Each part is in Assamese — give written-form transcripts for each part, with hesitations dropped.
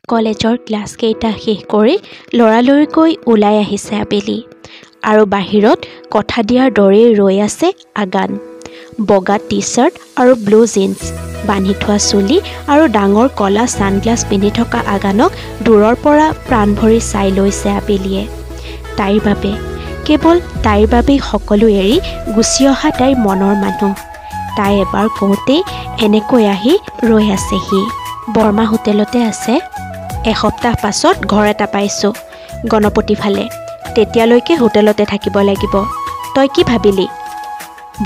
কলেজৰ ক্লাছ কেইটা শেষ কৰি লৰালৰিকৈ ওলাই আহিছে আবেলি আৰু বাহিৰত কথা দিয়াৰ দৰেই ৰৈ আছে আগান। বগা টি-চাৰ্ট আৰু ব্লু জিন্স, বান্ধি থোৱা চুলি আৰু ডাঙৰ কলা ছানগ্লাছ পিন্ধি থকা আগানক দূৰৰ পৰা প্ৰাণ ভৰি চাই লৈছে আবেলিয়ে। তাইৰ বাবে, কেৱল তাইৰ বাবেই সকলো এৰি গুচি অহা তাইৰ মনৰ মানুহ। তাই এবাৰ কওঁতেই এনেকৈ আহি ৰৈ আছেহি। বৰ্মা হোটেলতে আছে। এসপ্তাহ পাছত ঘৰ এটা পাইছোঁ গণপতি ফালে। তেতিয়ালৈকে হোটেলতে থাকিব লাগিব। তই কি ভাবিলি?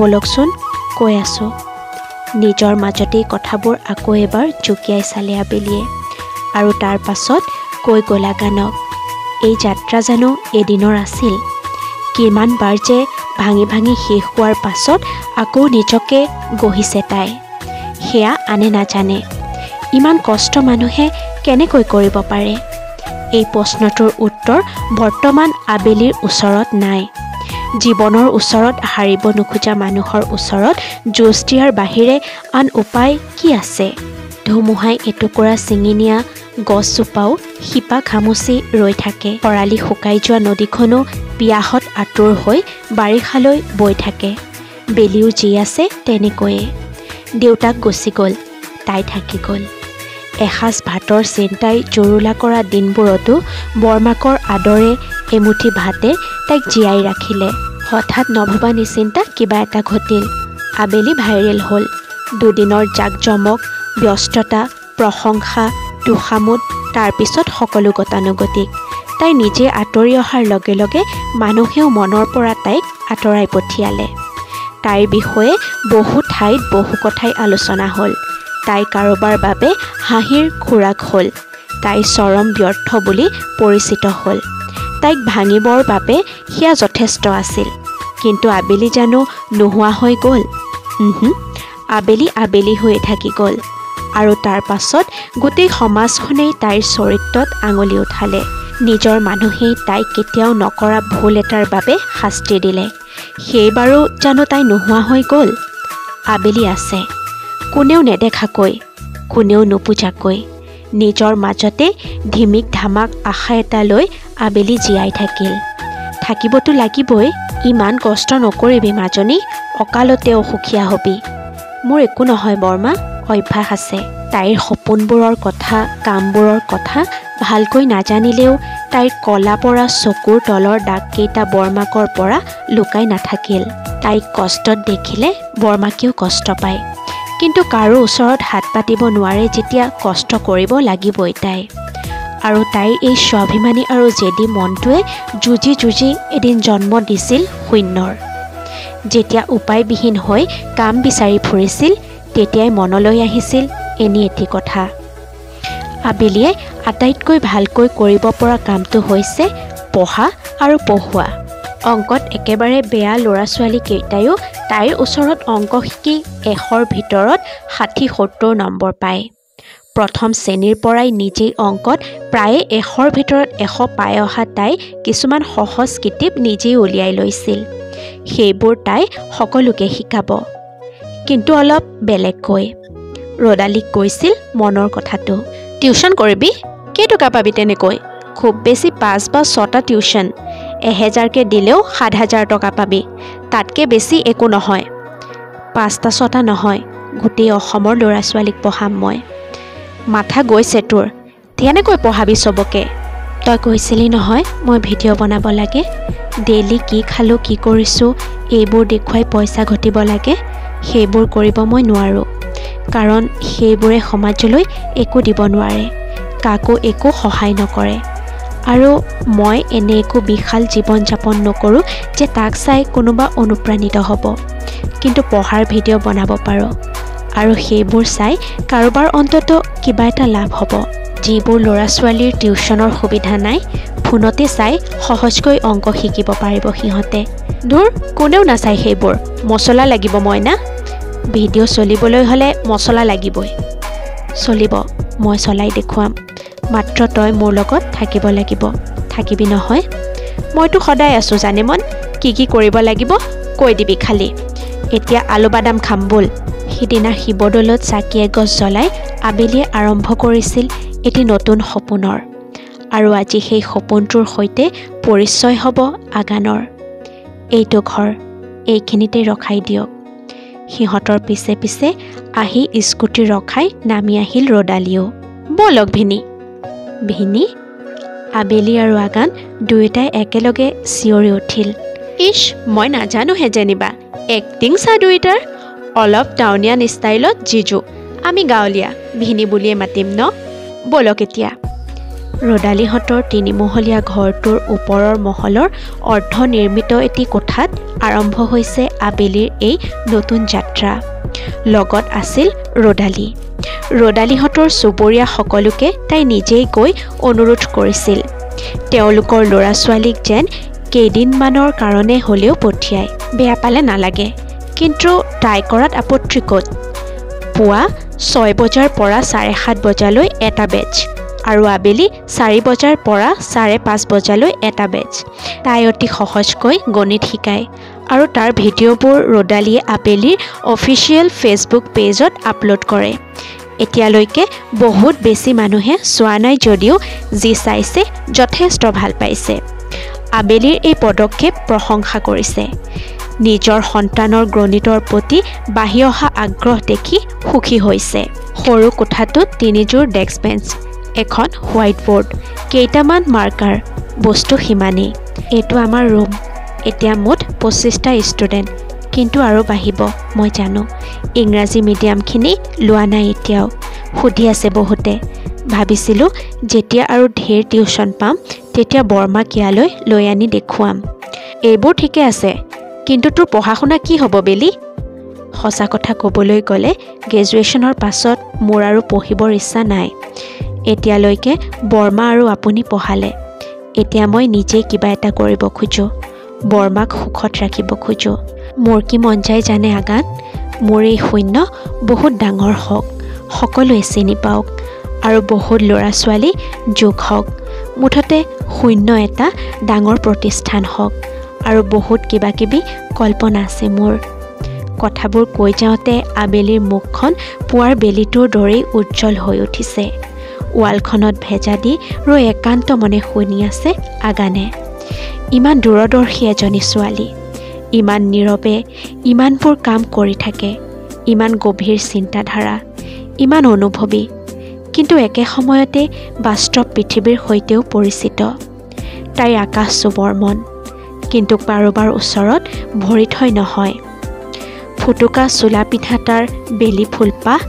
বলকচোন, কৈ আছোঁ। নিজৰ মাজতেই কথাবোৰ আকৌ এবাৰ জুকিয়াই চালে আবেলিয়ে আৰু তাৰ পাছত কৈ গ'ল আগানক, এই যাত্ৰা জানো এদিনৰ আছিল? কিমানবাৰ যে ভাঙি ভাঙি শেষ হোৱাৰ পাছত আকৌ নিজকে গঢ়িছে তাই, সেয়া আনে নাজানে। ইমান কষ্ট মানুহে কেনেকৈ কৰিব পাৰে? এই প্ৰশ্নটোৰ উত্তৰ বৰ্তমান আবেলিৰ ওচৰত নাই। জীৱনৰ ওচৰত হাৰিব নোখোজা মানুহৰ ওচৰত যুঁজ দিয়াৰ বাহিৰে আন উপায় কি আছে? ধুমুহাই এটুকুৰা ছিঙি নিয়া গছজোপাও শিপা খামুচি ৰৈ থাকে। খৰালি শুকাই যোৱা নদীখনো পিয়াহত আঁতুৰ হৈ বাৰিষালৈ বৈ থাকে। বেলিও যি আছে তেনেকৈয়ে। দেউতাক গুচি গ'ল, তাই থাকি গ'ল। এসাঁজ ভাতৰ চিন্তাই জুৰুলা কৰা দিনবোৰতো বৰমাকৰ আদৰে এমুঠি ভাতে তাইক জীয়াই ৰাখিলে। হঠাৎ নভবা নিচিন্তা কিবা এটা ঘটিল। আবেলি ভাইৰেল হ'ল। দুদিনৰ জাকজমক, ব্যস্ততা, প্ৰশংসা, তোষামোদ, তাৰপিছত সকলো গতানুগতিক। তাই নিজে আঁতৰি অহাৰ লগে লগে মানুহেও মনৰ পৰা তাইক আঁতৰাই পঠিয়ালে। তাইৰ বিষয়ে বহু ঠাইত বহু কথাই আলোচনা হ'ল। তাই কাৰোবাৰ বাবে হাঁহিৰ খোৰাক হ'ল। তাই চৰম ব্যৰ্থ বুলি পৰিচিত হ'ল। তাইক ভাঙিবৰ বাবে সেয়া যথেষ্ট আছিল। কিন্তু আবেলি জানো নোহোৱা হৈ গ'ল? আবেলি আবেলি হৈয়ে থাকি গ'ল। আৰু তাৰ পাছত গোটেই সমাজখনেই তাইৰ চৰিত্ৰত আঙুলি উঠালে। নিজৰ মানুহেই তাইক কেতিয়াও নকৰা ভুল এটাৰ বাবে শাস্তি দিলে। সেইবাৰো জানো তাই নোহোৱা হৈ গ'ল? আবেলি আছে, কোনেও নেদেখাকৈ, কোনেও নুবুজাকৈ। নিজৰ মাজতে ধিমিক ধামাক আশা এটা লৈ আবেলি জীয়াই থাকিল। থাকিবতো লাগিবই। ইমান কষ্ট নকৰিবি মাজনী, অকালতে অসুখীয়া হবি। মোৰ একো নহয় বৰ্মা, অভ্যাস আছে। তাইৰ সপোনবোৰৰ কথা, কামবোৰৰ কথা ভালকৈ নাজানিলেও তাইৰ কলা পৰা চকুৰ তলৰ দাগকেইটা বৰমাকৰ পৰা লুকাই নাথাকিল। তাইক কষ্টত দেখিলে বৰমাকেও কষ্ট পায়। কিন্তু কাৰো ওচৰত হাত পাতিব নোৱাৰে যেতিয়া কষ্ট কৰিব লাগিবই তাই। আৰু তাইৰ এই স্বাভিমানী আৰু জেদী মনটোৱে যুঁজি যুঁজি এদিন জন্ম দিছিল শূন্যৰ। যেতিয়া উপায়বিহীন হৈ কাম বিচাৰি ফুৰিছিল, তেতিয়াই মনলৈ আহিছিল এনে এটি কথা। আবেলিয়ে আটাইতকৈ ভালকৈ কৰিব পৰা কামটো হৈছে পঢ়া আৰু পঢ়োৱা। অংকত একেবাৰে বেয়া ল'ৰা ছোৱালীকেইটায়ো তাইৰ ওচৰত অংক শিকি 100ৰ ভিতৰত 60-70 নম্বৰ পায়। প্ৰথম শ্ৰেণীৰ পৰাই নিজেই অংকত প্ৰায়ে 100ৰ ভিতৰত 100 পাই অহা তাই কিছুমান সহজ কিটিপ নিজেই উলিয়াই লৈছিল। সেইবোৰ তাই সকলোকে শিকাব, কিন্তু অলপ বেলেগকৈ। ৰদালিক কৈছিল মনৰ কথাটো। টিউশ্যন কৰিবি? কেইটকা পাবি তেনেকৈ? খুব বেছি 5 বা 6টা টিউশ্যন। 1000কৈ দিলেও 7000 টকা পাবি। তাতকৈ বেছি একো নহয়। 5টা 6টা নহয়, গোটেই অসমৰ ল'ৰা ছোৱালীক পঢ়াম মই। মাথা গৈছে তোৰ? কেনেকৈ পঢ়াবি চবকে? তই কৈছিলি নহয় মই ভিডিঅ' বনাব লাগে, ডেইলি কি খালোঁ কি কৰিছোঁ এইবোৰ দেখুৱাই পইচা ঘটিব লাগে। সেইবোৰ কৰিব মই নোৱাৰোঁ, কাৰণ সেইবোৰে সমাজলৈ একো দিব নোৱাৰে, কাকো একো সহায় নকৰে। আৰু মই এনে একো বিশাল জীৱন যাপন নকৰোঁ যে তাক চাই কোনোবা অনুপ্ৰাণিত হ'ব। কিন্তু পঢ়াৰ ভিডিঅ' বনাব পাৰোঁ, আৰু সেইবোৰ চাই কাৰোবাৰ অন্তত কিবা এটা লাভ হ'ব। যিবোৰ ল'ৰা ছোৱালীৰ টিউশ্যনৰ সুবিধা নাই, ফোনতে চাই সহজকৈ অংক শিকিব পাৰিব সিহঁতে। দূৰ, কোনেও নাচায় সেইবোৰ। মছলা লাগিব মই না? ভিডিঅ' চলিবলৈ হ'লে মছলা লাগিবই। চলিব, মই চলাই দেখুৱাম। মাত্ৰ তই মোৰ লগত থাকিব লাগিব। থাকিবি নহয়? মইতো সদায় আছোঁ জানে মন। কি কি কৰিব লাগিব কৈ দিবি খালি। এতিয়া আলু বাদাম খাম ব'ল। সিদিনা শিৱদৌলত চাকি এগছ জ্বলাই আবেলিয়ে আৰম্ভ কৰিছিল এটি নতুন সপোনৰ আৰু আজি সেই সপোনটোৰ সৈতে পৰিচয় হ'ব আগানৰ। এইটো ঘৰ, এইখিনিতে ৰখাই দিয়ক। সিহঁতৰ পিছে পিছে আহি স্কুটি ৰখাই নামি আহিল ৰদালিও। বলক ভিনি। ভিনি? আবেলি আৰু আগান দুয়োটাই একেলগে চিঞৰি উঠিল। ইছ, মই নাজানোহে যেনিবা, এক্টিং চা দুয়োটাৰ। অলপ টাউনিয়ান ষ্টাইলত জিজু, আমি গাঁৱলীয়া, ভিনি বুলিয়ে মাতিম ন? বলক এতিয়া। ৰদালিহঁতৰ তিনিমহলীয়া ঘৰটোৰ ওপৰৰ মহলৰ অৰ্ধনিৰ্মিত এটি কোঠাত আৰম্ভ হৈছে আবেলিৰ এই নতুন যাত্ৰা। লগত আছিল ৰদালি। ৰদালিহঁতৰ চুবুৰীয়া সকলোকে তাই নিজেই গৈ অনুৰোধ কৰিছিল তেওঁলোকৰ ল'ৰা ছোৱালীক যেন কেইদিনমানৰ কাৰণে হ'লেও পঠিয়ায়। বেয়া পালে নালাগে, কিন্তু তাই কৰাত আপত্তি ক'ত? পুৱা 6 বজাৰ পৰা 7:30 বজালৈ এটা বেচ আৰু আবেলি 4 বজাৰ পৰা 5:30 বজালৈ এটা বেচ। তাই অতি সহজকৈ গণিত শিকায় আৰু তাৰ ভিডিঅ'বোৰ ৰদালিয়ে আবেলিৰ অফিচিয়েল ফেচবুক পেজত আপলোড কৰে। এতিয়ালৈকে বহুত বেছি মানুহে চোৱা নাই যদিও যি চাইছে যথেষ্ট ভাল পাইছে। আবেলিৰ এই পদক্ষেপ প্ৰশংসা কৰিছে। নিজৰ সন্তানৰ গণিতৰ প্ৰতি বাঢ়ি অহা আগ্ৰহ দেখি সুখী হৈছে। সৰু কোঠাটোত 3যোৰ ডেস্ক বেঞ্চ, এখন হোৱাইট বৰ্ড, কেইটামান মাৰ্কাৰ, বস্তু সিমানেই। এইটো আমাৰ ৰুম। এতিয়া মুঠ 25টা ষ্টুডেণ্ট, কিন্তু আৰু বাঢ়িব মই জানো। ইংৰাজী মিডিয়ামখিনি লোৱা নাই এতিয়াও, সুধি আছে বহুতে। ভাবিছিলোঁ যেতিয়া আৰু ঢেৰ টিউশ্যন পাম তেতিয়া বৰমাক ইয়ালৈ লৈ আনি দেখুৱাম। এইবোৰ ঠিকে আছে, কিন্তু তোৰ পঢ়া শুনা কি হ'ব বেলি? সঁচা কথা ক'বলৈ গ'লে গ্ৰেজুৱেশ্যনৰ পাছত মোৰ আৰু পঢ়িবৰ ইচ্ছা নাই। এতিয়ালৈকে বৰমা আৰু আপুনি পঢ়ালে, এতিয়া মই নিজেই কিবা এটা কৰিব খোজোঁ, বৰমাক সুখত ৰাখিব খোজোঁ। মোৰ কি মন যায় জানে আগান? মোৰ এই শূন্য বহুত ডাঙৰ হওক, সকলোৱে চিনি পাওক আৰু বহুত ল'ৰা ছোৱালী যোগ হওক। মুঠতে শূন্য এটা ডাঙৰ প্ৰতিষ্ঠান হওক আৰু বহুত কিবা কিবি কল্পনা আছে মোৰ। কথাবোৰ কৈ যাওঁতে আবেলিৰ মুখখন পুৱাৰ বেলিটোৰ দৰেই উজ্জ্বল হৈ উঠিছে। ৱালখনত ভেজা দি ৰৈ একান্ত মনে শুনি আছে আগানে। ইমান দূৰদৰ্শী এজনী ছোৱালী, ইমান নীৰৱে ইমানবোৰ কাম কৰি থাকে, ইমান গভীৰ চিন্তাধাৰা, ইমান অনুভৱী, কিন্তু একে সময়তে বাস্তৱ পৃথিৱীৰ সৈতেও পৰিচিত। তাইৰ আকাশ চুবৰ মন, কিন্তু কাৰোবাৰ ওচৰত ভৰি থৈ নহয়। ফুটুকা চোলা পিন্ধা তাৰ বেলি ফুলপাহ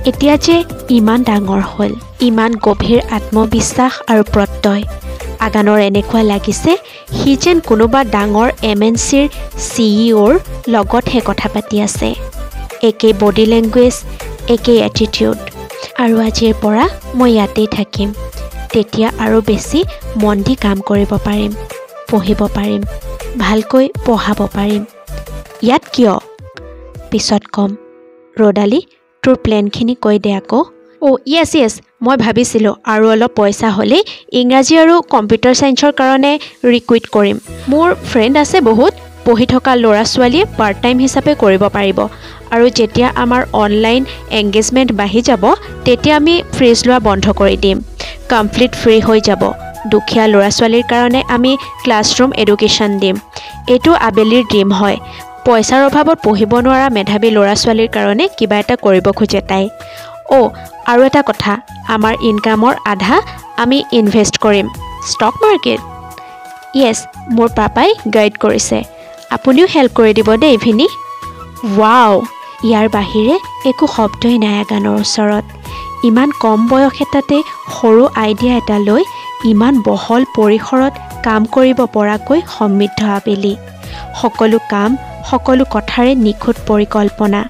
এতিয়া যে ইমান ডাঙৰ হ'ল, ইমান গভীৰ আত্মবিশ্বাস আৰু প্ৰত্যয়। আগানৰ এনেকুৱা লাগিছে সি যেন কোনোবা ডাঙৰ MNCৰ CEOৰ লগতহে কথা পাতি আছে। একেই বডি লেংগুৱেজ, একেই এটিটিউড। আৰু আজিৰ পৰা মই ইয়াতেই থাকিম, তেতিয়া আৰু বেছি মন দি কাম কৰিব পাৰিম, পঢ়িব পাৰিম, ভালকৈ পঢ়াব পাৰিম। ইয়াত কিয়? পিছত ক'ম। ৰদালি, তোৰ প্লেনখিনি কৈ দে আকৌ। য়েছ, মই ভাবিছিলোঁ আৰু অলপ পইচা হ'লেই ইংৰাজী আৰু কম্পিউটাৰ ছায়েন্সৰ কাৰণে ৰিকুইট কৰিম। মোৰ ফ্ৰেণ্ড আছে বহুত, পঢ়ি থকা ল'ৰা ছোৱালীয়ে পাৰ্ট টাইম হিচাপে কৰিব পাৰিব। আৰু যেতিয়া আমাৰ অনলাইন এংগেজমেণ্ট বাঢ়ি যাব তেতিয়া আমি ফিজ লোৱা বন্ধ কৰি দিম, কমপ্লিট ফ্ৰী হৈ যাব। দুখীয়া ল'ৰা ছোৱালীৰ কাৰণে আমি ক্লাছৰুম এডুকেশ্যন দিম। এইটো আবেলিৰ ড্ৰিম হয়। পইচাৰ অভাৱত পঢ়িব নোৱাৰা মেধাৱী ল'ৰা ছোৱালীৰ কাৰণে কিবা এটা কৰিব খোজে তাই। আৰু এটা কথা, আমাৰ ইনকামৰ আধা আমি ইনভেষ্ট কৰিম, ষ্টক মাৰ্কেট। য়েছ, মোৰ পাপাই গাইড কৰিছে, আপুনিও হেল্প কৰি দিব দেই ভিনি। ৱাও, ইয়াৰ বাহিৰে একো শব্দই নাই আগানৰ ওচৰত। ইমান কম বয়স এটাতে সৰু আইডিয়া এটা লৈ ইমান বহল পৰিসৰত কাম কৰিব পৰাকৈ সমৃদ্ধ আবেলি। সকলো কাম, সকলো কথাৰে নিখুঁত পৰিকল্পনা।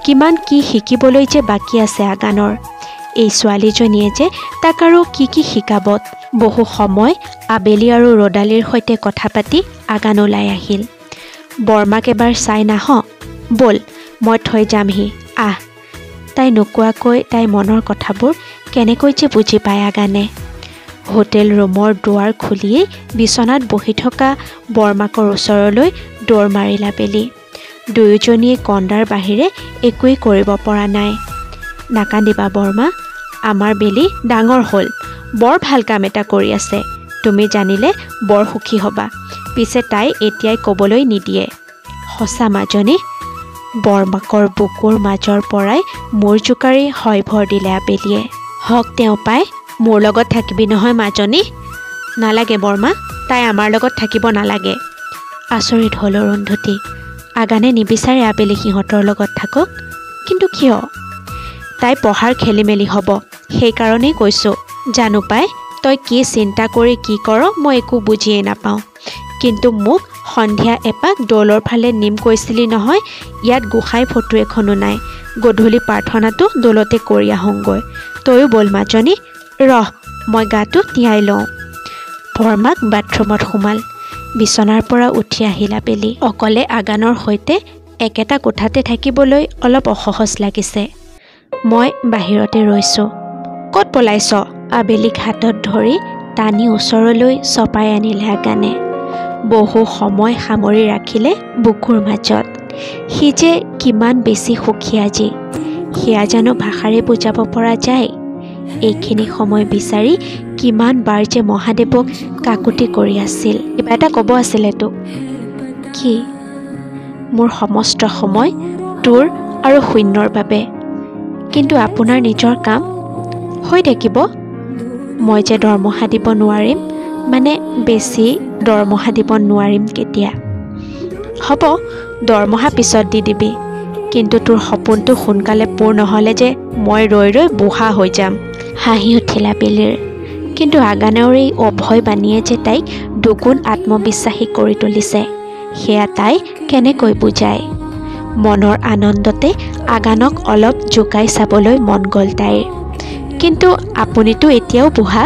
কিমান কি শিকিবলৈ যে বাকী আছে আগানৰ। এই ছোৱালীজনীয়ে যে তাক আৰু কি শিকাব। বহু সময় আবেলি আৰু ৰদালিৰ সৈতে কথা পাতি আগান ওলাই আহিল। বৰমাক এবাৰ চাই নাহ? ব'ল, মই থৈ যামহি, আহ। তাই নোকোৱাকৈ তাইৰ মনৰ কথাবোৰ কেনেকৈ যে বুজি পায় আগানে। হোটেল ৰুমৰ দুৱাৰ খুলিয়েই বিচনাত বহি থকা বৰমাকৰ ওচৰলৈ দৌৰ মাৰিলা বেলি। দুয়োজনীয়ে কন্দাৰ বাহিৰে একোৱেই কৰিব পৰা নাই। নাকান্দিবা বৰমা, আমাৰ বেলি ডাঙৰ হ'ল, বৰ ভাল কাম এটা কৰি আছে। তুমি জানিলে বৰ সুখী হ'বা। পিছে তাই এতিয়াই ক'বলৈ নিদিয়ে। সঁচা মাজনী? বৰমাকৰ বুকুৰ মাজৰ পৰাই মূৰ জোকাৰি হয় ভৰ দিলে আবেলিয়ে। হওক তেওঁ পাই, মোৰ লগত থাকিবি নহয় মাজনী? নালাগে বৰমা, তাই আমাৰ লগত থাকিব নালাগে। আচৰিত হ'ল অৰুন্ধতী। আগানে নিবিচাৰে আবেলি সিহঁতৰ লগত থাকক, কিন্তু কিয়? তাই পঢ়াৰ খেলি মেলি হ'ব, সেইকাৰণেই কৈছোঁ। জানো পাই, তই কি চিন্তা কৰি কি কৰ মই একো বুজিয়েই নাপাওঁ। কিন্তু মোক সন্ধিয়া এপাক দৌলৰ ফালে নিম কৈছিলি নহয়। ইয়াত গোসাঁই ফটো এখনো নাই। গধূলি প্ৰাৰ্থনাটো দৌলতে কৰি আহোঁগৈ। তয়ো ব'ল মাজনী। ৰহ, মই গাটো তিয়াই লওঁ। বৰমাক বাথৰুমত সোমাল। বিচনাৰ পৰা উঠি আহিলা বেলি। অকলে আগানৰ সৈতে একেটা কোঠাতে থাকিবলৈ অলপ অসহজ লাগিছে। মই বাহিৰতে ৰৈছোঁ। ক'ত পলাইছ? আবেলিক হাতত ধৰি টানি ওচৰলৈ চপাই আনিলে আগানে। বহু সময় সামৰি ৰাখিলে বুকুৰ মাজত। সি যে কিমান বেছি সুখী আজি, সেয়া জানো ভাষাৰে বুজাব পৰা যায়? এইখিনি সময় বিচাৰি কিমান বাৰ যে মহাদেৱক কাকুতি কৰি আছিল। কিবা এটা ক'ব আছিলে তোক। কি? মোৰ সমস্ত সময় তোৰ আৰু শূন্যৰ বাবে। কিন্তু আপোনাৰ নিজৰ কাম হৈ থাকিব। মই যে দৰমহা দিব নোৱাৰিম, মানে বেছি দৰমহা দিব নোৱাৰিম কেতিয়া। হ'ব, দৰমহা পিছত দি দিবি, কিন্তু তোৰ সপোনটো সোনকালে পূৰ নহ'লে যে মই ৰৈ ৰৈ বুঢ়া হৈ যাম। হাঁহি উঠিলা বেলিৰ। কিন্তু আগানৰ এই অভয় বাণীয়ে যে তাইক দুগুণ আত্মবিশ্বাসী কৰি তুলিছে, সেয়া তাই কেনেকৈ বুজায়? মনৰ আনন্দতে আগানক অলপ জোকাই চাবলৈ মন গ'ল তাইৰ। কিন্তু আপুনিতো এতিয়াও বুঢ়া।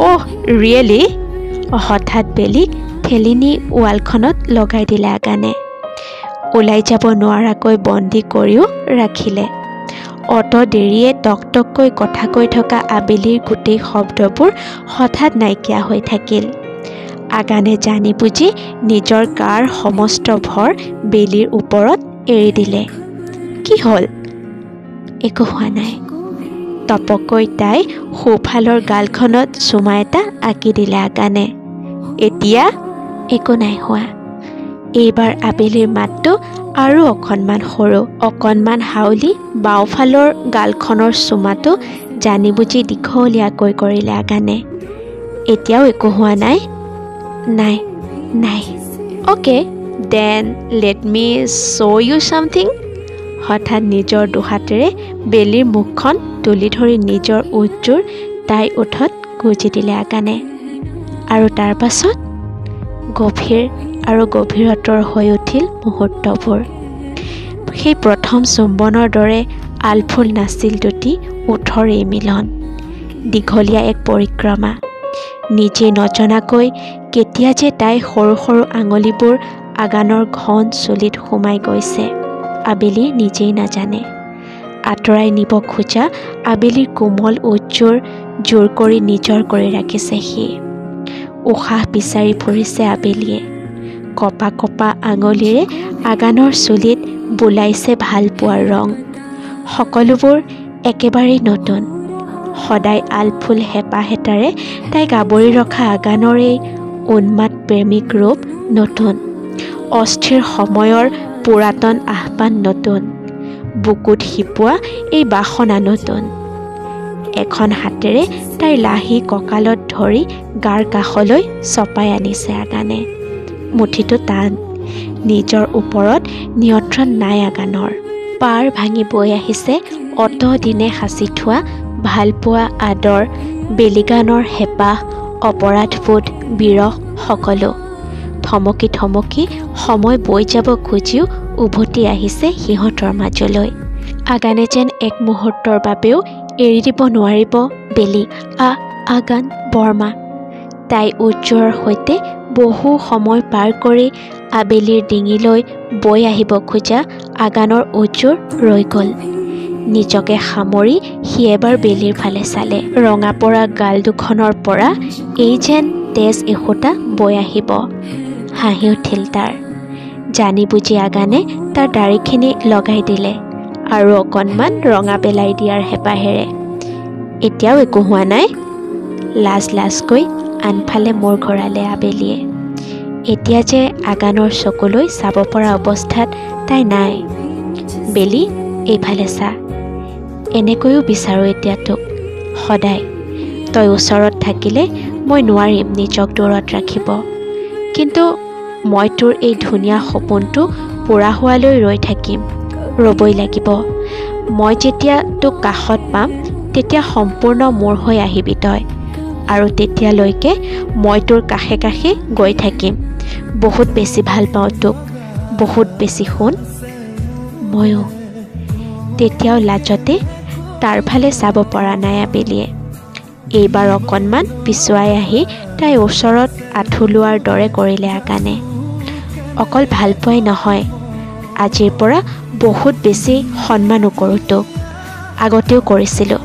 অহ, ৰিয়েলি? হঠাৎ বেলিক ঠেলি নি ৱালখনত লগাই দিলে আগানে। ওলাই যাব নোৱাৰাকৈ বন্দী কৰিও ৰাখিলে। অত দেৰিয়ে টকটককৈ কথা কৈ থকা আবেলিৰ গোটেই শব্দবোৰ হঠাৎ নাইকিয়া হৈ থাকিল। আগানে জানি বুজি নিজৰ গাৰ সমস্ত ভৰ বেলিৰ ওপৰত এৰি দিলে। কি হ'ল? একো হোৱা নাই। তপকৈ তাই সোঁফালৰ গালখনত চুমা এটা আঁকি দিলে আগানে। এতিয়া? একো নাই হোৱা। এইবাৰ আবেলিৰ মাতটো আৰু অকণমান সৰু। অকণমান হাউলি বাওঁফালৰ গালখনৰ চুমাটো জানি বুজি দীঘলীয়াকৈ কৰিলে আগানে। এতিয়াও একো হোৱা নাই? নাই, নাই। Okay, then let me show' you something. হঠাৎ নিজৰ দুহাতেৰে বেলিৰ মুখখন তুলি ধৰি নিজৰ ওঁঠযোৰ তাইৰ ওঠত গুজি দিলে আগানে। আৰু তাৰ পাছত গভীৰ আৰু গভীৰতৰ হৈ উঠিল মুহূৰ্তবোৰ। সেই প্ৰথম চুম্বনৰ দৰে আলফুল নাছিল দুটি ওঠৰ এই মিলন। দীঘলীয়া এক পৰিক্ৰমা। নিজে নজনাকৈ কেতিয়া যে তাই সৰু সৰু আঙুলিবোৰ আগানৰ ঘন চুলিত সোমাই গৈছে, আবেলি নিজেই নাজানে। আঁতৰাই নিব খোজা আবেলিৰ কোমল ওঁঠযোৰ জোৰ কৰি নিজৰ কৰি ৰাখিছে সি। উশাহ বিচাৰি ফুৰিছে আবেলিয়ে। কপা কপা আঙুলিৰে আগানৰ চুলিত বোলাইছে ভাল পোৱাৰ ৰং। সকলোবোৰ একেবাৰেই নতুন। সদায় আলফুল হেঁপাহেতাৰে তাইক আৱৰি ৰখা আগানৰ এই উন্মাদ প্ৰেমিক ৰূপ নতুন। অস্থিৰ সময়ৰ পুৰাতন আহ্বান নতুন। বুকুত শিপোৱা এই বাসনা নতুন। এখন হাতেৰে তাইৰ লাহি কঁকালত ধৰি গাৰ কাষলৈ চপাই আনিছে আগানে। মুঠিটো টান। নিজৰ ওপৰত নিয়ন্ত্ৰণ নাই আগানৰ। পাৰ ভাঙি বৈ আহিছে অতদিনে সাঁচি থোৱা ভালপোৱা আদৰ, বেলিগানৰ হেঁপাহ, অপৰাধবোধ, বিৰহ সকলো। থমকি থমকি সময় বৈ যাব খুজিও উভতি আহিছে সিহঁতৰ মাজলৈ। আগানে যেন এক মুহূৰ্তৰ বাবেও এৰি দিব নোৱাৰিব বেলিক। আগান বৰমা। তাই উজ্জ্বলৰ সৈতে বহু সময় পাৰ কৰি আবেলিৰ ডিঙিলৈ বৈ আহিব খোজা আগানৰ উজ্জ্বৰ ৰৈ গ'ল। নিজকে সামৰি সি এবাৰ বেলিৰ ফালে চালে। ৰঙা পৰা গাল দুখনৰ পৰা এই যেন তেজ এসোঁতা বৈ আহিব। হাঁহি উঠিল তাৰ। জানি বুজি আগানে তাৰ দাড়িখিনি লগাই দিলে আৰু অকণমান ৰঙা পেলাই দিয়াৰ হেঁপাহেৰে। এতিয়াও একো হোৱা নাই? লাজকৈ আনফালে মূৰ ঘূৰালে আবেলিয়ে। এতিয়া যে আগানৰ চকুলৈ চাব পৰা অৱস্থাত তাই নাই। বেলি, এইফালে চা। এনেকৈও বিচাৰোঁ এতিয়া তোক সদায়। তই ওচৰত থাকিলে মই নোৱাৰিম নিজক দূৰত ৰাখিব, কিন্তু মই তোৰ এই ধুনীয়া সপোনটো পূৰা হোৱালৈ ৰৈ থাকিম, ৰ'বই লাগিব। মই যেতিয়া তোক কাষত পাম তেতিয়া সম্পূৰ্ণ মোৰ হৈ আহিবি তই, আৰু তেতিয়ালৈকে মই তোৰ কাষে কাষে গৈ থাকিম। বহুত বেছি ভাল পাওঁ তোক, বহুত বেছি। শুন। ময়ো। তেতিয়াও লাজতে তাৰ ফালে চাব পৰা নাই আবেলিয়ে। এইবাৰ অকণমান পিছুৱাই আহি তাই ওচৰত আঁঠু লোৱাৰ দৰে কৰিলে আগানে। অকল ভাল পোৱাই নহয়, আজিৰ পৰা বহুত বেছি সন্মানো কৰোঁ তোক। আগতেও কৰিছিলোঁ,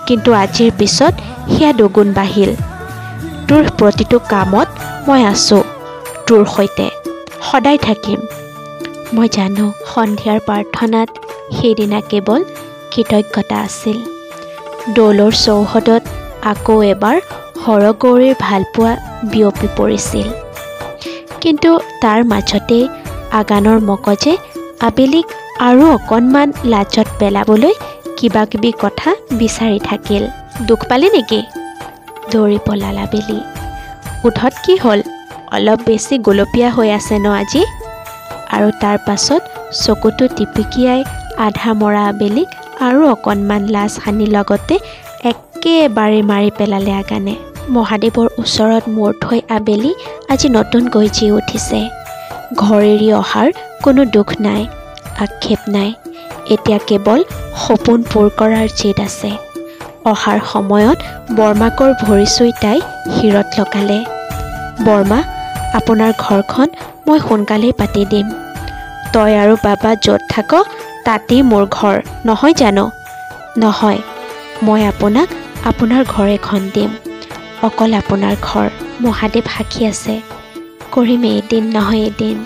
কিন্তু আজিৰ পিছত সেয়া দুগুণ বাঢ়িল। তোৰ প্ৰতিটো কামত মই আছোঁ, তোৰ সৈতে সদায় থাকিম। মই জানো সন্ধিয়াৰ প্ৰাৰ্থনাত সেইদিনা কেৱল কৃতজ্ঞতা আছিল। দৌলৰ চৌহদত আকৌ এবাৰ হৰগৌৰীৰ ভালপোৱা বিয়পি পৰিছিল, কিন্তু তাৰ মাজতেই আগানৰ মগজে আবেলিক আৰু অকণমান লাজত পেলাবলৈ কিবা কিবি কথা বিচাৰি থাকিল। দুখ পালি নেকি? দৌৰি পলাল আবেলি। ওঠত কি হ'ল? অলপ বেছি গোলপীয়া হৈ আছে ন আজি? আৰু তাৰ পাছত চকুটো টিপিকিয়াই আধা মৰা আবেলিক আৰু অকণমান লাজ সানি লগতে একেবাৰে মাৰি পেলালে আগানে। মহাদেৱৰ ওচৰত মূৰ থৈ আবেলি আজি নতুন গৰ্জি উঠিছে। ঘৰ এৰি অহাৰ কোনো দুখ নাই, আক্ষেপ নাই। এতিয়া কেৱল সপোন পূৰ কৰাৰ জেদ আছে। অহাৰ সময়ত বৰমাকৰ ভৰি চুই তাই শিৰত লগালে। বৰমা, আপোনাৰ ঘৰখন মই সোনকালেই পাতি দিম। তই আৰু বাবা য'ত থাক তাতেই মোৰ ঘৰ, নহয় জানো? নহয়, মই আপোনাক আপোনাৰ ঘৰ এখন দিম, অকল আপোনাৰ ঘৰ। মহাদেৱ সাক্ষী আছে, কৰিমেই এদিন নহয় এদিন।